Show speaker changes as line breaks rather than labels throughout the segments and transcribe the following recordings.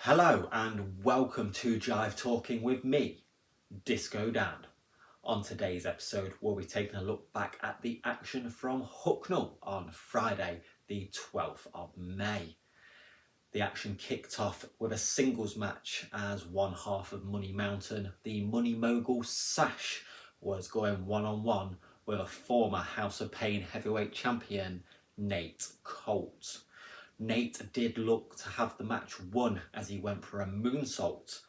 Hello and welcome to Jive Talking with me, Disco Dan. On today's episode, we'll be taking a look back at the action from Hucknall on Friday, the 12th of May. The action kicked off with a singles match as one half of Money Mountain, the Money Mogul Sash, was going one-on-one with a former House of Pain heavyweight champion, Nate Colt. Nate did look to have the match won as he went for a moonsault,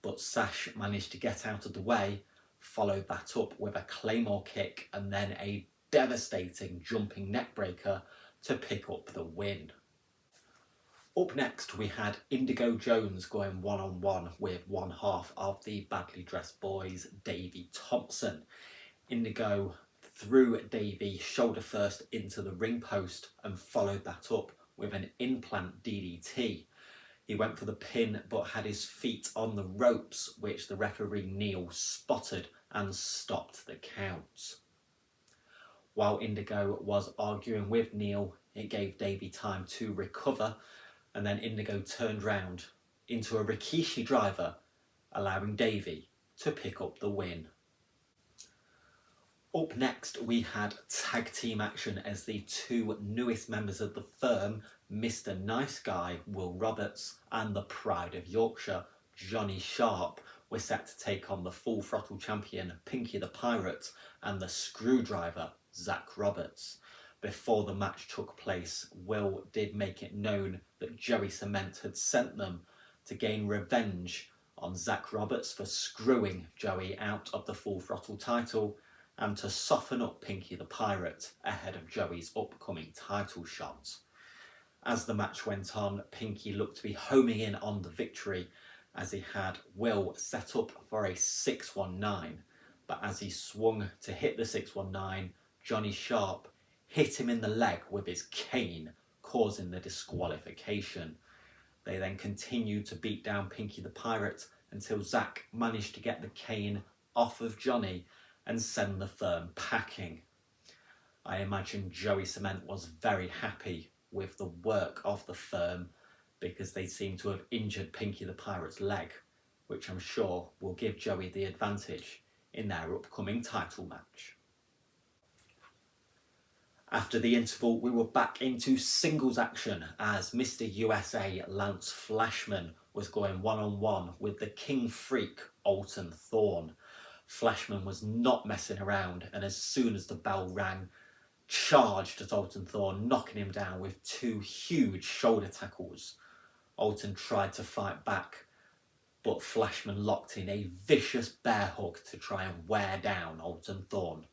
but Sash managed to get out of the way, followed that up with a claymore kick and then a devastating jumping neckbreaker to pick up the win. Up next we had Indigo Jones going one-on-one with one half of the Badly Dressed Boys, Davey Thompson. Indigo threw Davey shoulder first into the ring post and followed that up with an implant DDT. He went for the pin but had his feet on the ropes, which the referee Neil spotted and stopped the count. While Indigo was arguing with Neil, it gave Davey time to recover, and then Indigo turned round into a Rikishi driver, allowing Davey to pick up the win. Up next, we had tag team action as the two newest members of the firm, Mr. Nice Guy, Will Roberts, and the Pride of Yorkshire, Johnny Sharp, were set to take on the Full Throttle champion, Pinky the Pirate, and the Screwdriver, Zach Roberts. Before the match took place, Will did make it known that Joey Cement had sent them to gain revenge on Zach Roberts for screwing Joey out of the Full Throttle title, and to soften up Pinky the Pirate ahead of Joey's upcoming title shot. As the match went on, Pinky looked to be homing in on the victory as he had Will set up for a 619, but as he swung to hit the 619, Johnny Sharp hit him in the leg with his cane, causing the disqualification. They then continued to beat down Pinky the Pirate until Zach managed to get the cane off of Johnny and send the firm packing. I imagine Joey Cement was very happy with the work of the firm because they seem to have injured Pinky the Pirate's leg, which I'm sure will give Joey the advantage in their upcoming title match. After the interval, we were back into singles action as Mr. USA Lance Flashman was going one-on-one with the King Freak Alton Thorne. Flashman was not messing around, and as soon as the bell rang, charged at Alton Thorne, knocking him down with two huge shoulder tackles. Alton tried to fight back, but Flashman locked in a vicious bear hug to try and wear down Alton Thorne.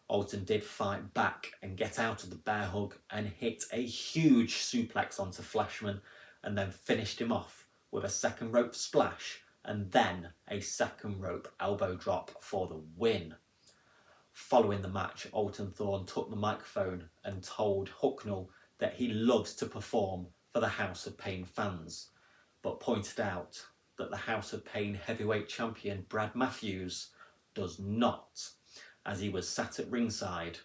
Alton did fight back and get out of the bear hug and hit a huge suplex onto Flashman, and then finished him off with a second rope splash and then a second rope elbow drop for the win. Following the match, Alton Thorne took the microphone and told Hucknall that he loves to perform for the House of Pain fans, but pointed out that the House of Pain heavyweight champion Brad Matthews does not, as he was sat at ringside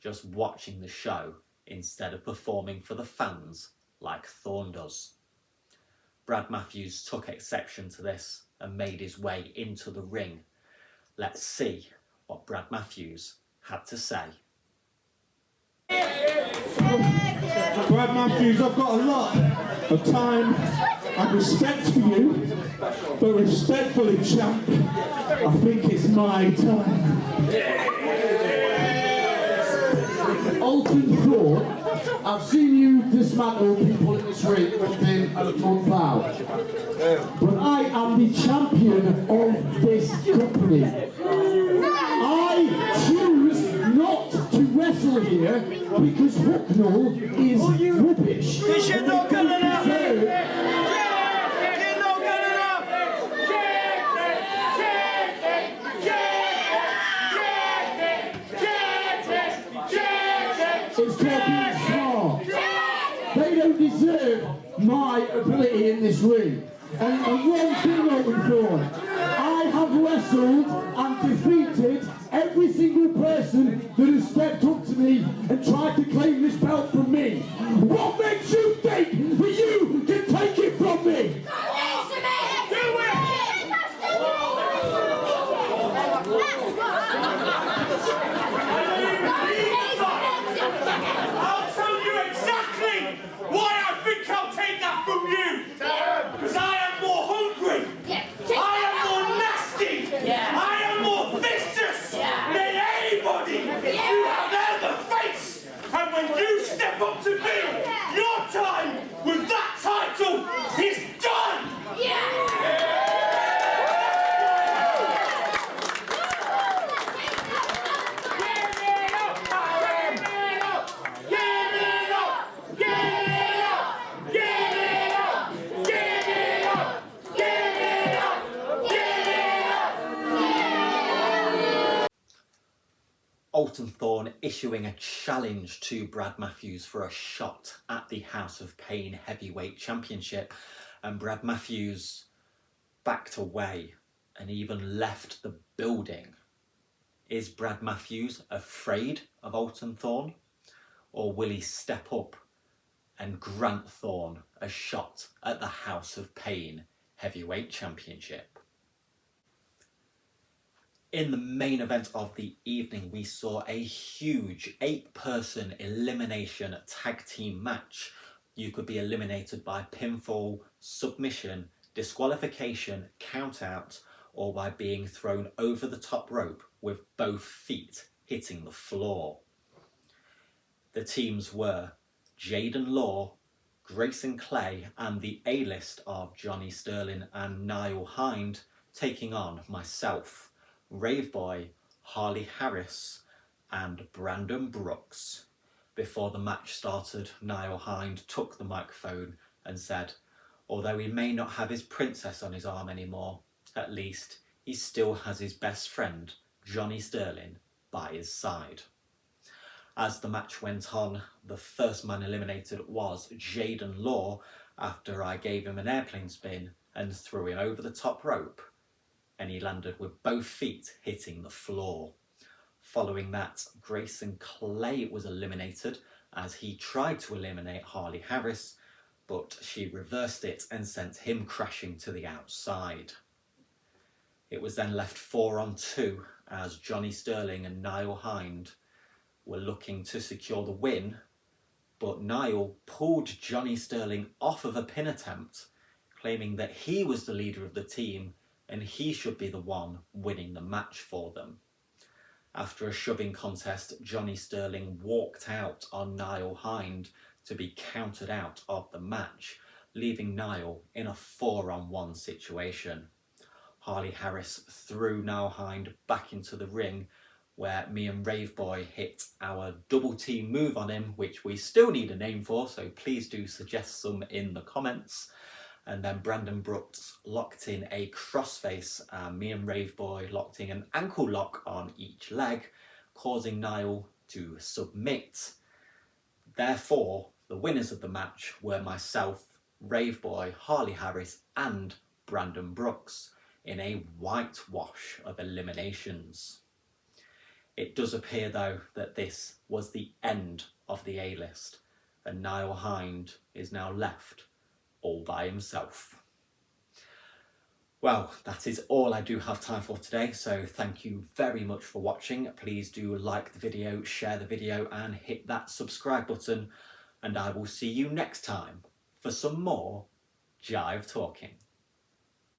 just watching the show instead of performing for the fans like Thorne does. Brad Matthews took exception to this and made his way into the ring. Let's see what Brad Matthews had to say.
Brad Matthews, I've got a lot of time and respect for you, but respectfully, champ, I think it's my time. Alton Thorne, I've seen you dismantle people in this ring within a month out, but I am the champion of this company. I choose not to wrestle here because Hucknall is rubbish.
This shit not good enough!
It's called being smart. They don't deserve my ability in this ring. And one thing, Alton Thorne, I have wrestled and defeated every single person that has stepped up to me and tried to claim this belt from me. What makes you think that you can take it from me?
Alton Thorne issuing a challenge to Brad Matthews for a shot at the House of Pain Heavyweight Championship, and Brad Matthews backed away and even left the building. Is Brad Matthews afraid of Alton Thorne, or will he step up and grant Thorne a shot at the House of Pain Heavyweight Championship? In the main event of the evening, we saw a huge 8-person elimination tag team match. You could be eliminated by pinfall, submission, disqualification, count out, or by being thrown over the top rope with both feet hitting the floor. The teams were Jaden Law, Grayson Clay, and the A-list of Johnny Sterling and Niall Hind taking on myself, Raveboy, Harley Harris, and Brandon Brooks. Before the match started, Niall Hind took the microphone and said, although he may not have his princess on his arm anymore, at least he still has his best friend, Johnny Sterling, by his side. As the match went on, the first man eliminated was Jaden Law after I gave him an airplane spin and threw him over the top rope, and he landed with both feet hitting the floor. Following that, Grayson Clay was eliminated as he tried to eliminate Harley Harris, but she reversed it and sent him crashing to the outside. It was then left 4-on-2 as Johnny Sterling and Niall Hind were looking to secure the win, but Niall pulled Johnny Sterling off of a pin attempt, claiming that he was the leader of the team and he should be the one winning the match for them. After a shoving contest, Johnny Sterling walked out on Niall Hind to be counted out of the match, leaving Niall in a 4-on-1 situation. Harley Harris threw Niall Hind back into the ring, where me and Raveboy hit our double team move on him, which we still need a name for, so please do suggest some in the comments. And then Brandon Brooks locked in a crossface, and me and Raveboy locked in an ankle lock on each leg, causing Niall to submit. Therefore, the winners of the match were myself, Raveboy, Harley Harris and Brandon Brooks in a whitewash of eliminations. It does appear though that this was the end of the A-list, and Niall Hind is now left all by himself. Well, that is all I do have time for today, so thank you very much for watching. Please do like the video, share the video and hit that subscribe button, and I will see you next time for some more Jive Talking.